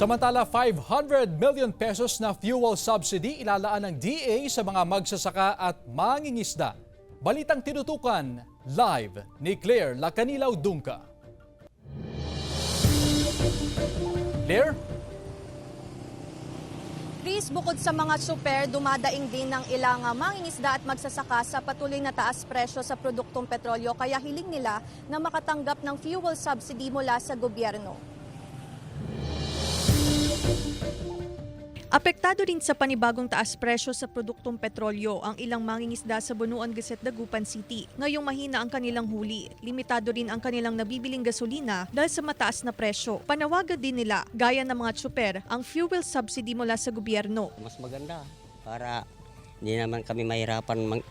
Samantala, 500 million pesos na fuel subsidy ilalaan ng DA sa mga magsasaka at mangingisda. Balitang tinutukan, live ni Claire Lacanilaw Dungka. Claire? Chris, bukod sa mga super, dumadaing din ng ilang mangingisda at magsasaka sa patuloy na taas presyo sa produktong petrolyo kaya hiling nila na makatanggap ng fuel subsidy mula sa gobyerno. Apektado rin sa panibagong taas presyo sa produktong petrolyo ang ilang mangingisda sa Bunuan Guset, Dagupan City. Ngayong mahina ang kanilang huli, limitado rin ang kanilang nabibiling gasolina dahil sa mataas na presyo. Panawagan din nila, gaya ng mga tsuper, ang fuel subsidy mula sa gobyerno. Mas maganda para hindi naman kami mahirapan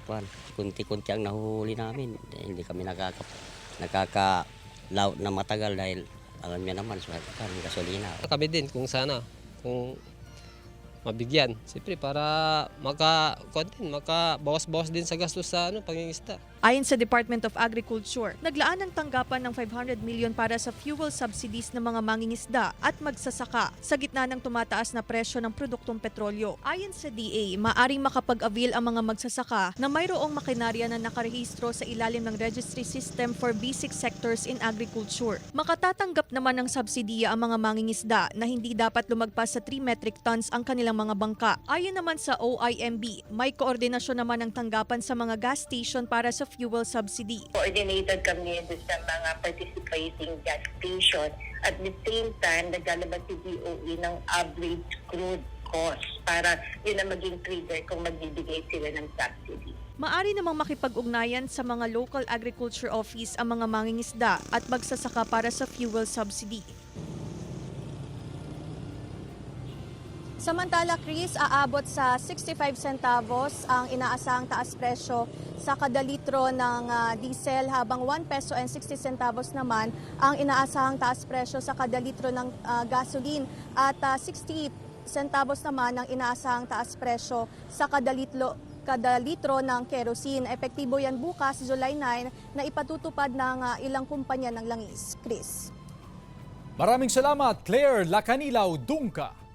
kunti-kunti ang nahuhuli namin. Hindi kami nakaka-laut na matagal dahil alam niyo naman sa gasolina. Kami din kung mabigyan. Siyempre para makabawas-bawas din sa gastos sa pangingisda. Ayon sa Department of Agriculture, naglaan ng tanggapan ng 500 million para sa fuel subsidies ng mga mangingisda at magsasaka sa gitna ng tumataas na presyo ng produktong petrolyo. Ayon sa DA, maaring makapag-avail ang mga magsasaka na mayroong makinarya na nakarehistro sa ilalim ng Registry System for Basic Sectors in Agriculture. Makatatanggap naman ng subsidiya ang mga mangingisda na hindi dapat lumagpas sa 3 metric tons ang kanilang mga bangka. Ayon naman sa OIMB, may koordinasyon naman ng tanggapan sa mga gas station para sa fuel subsidy. Coordinated kami sa mga participating gas station. At the same time, naglalabas si DOE ng average crude cost para yun ang maging trigger kung magbibigay sila ng subsidy. Maari namang makipag-ugnayan sa mga local agriculture office ang mga mangingisda at magsasaka para sa fuel subsidy. Samantala, Chris, aabot sa 65 centavos ang inaasahang taas presyo sa kada litro ng diesel habang 1 peso and 60 centavos naman ang inaasahang taas presyo sa kada litro ng gasoline at 60 centavos naman ang inaasahang taas presyo sa kada litro ng kerosene. Epektibo yan bukas, July 9, na ipatutupad ng ilang kumpanya ng langis. Chris. Maraming salamat, Claire Lacanilaw Dungka.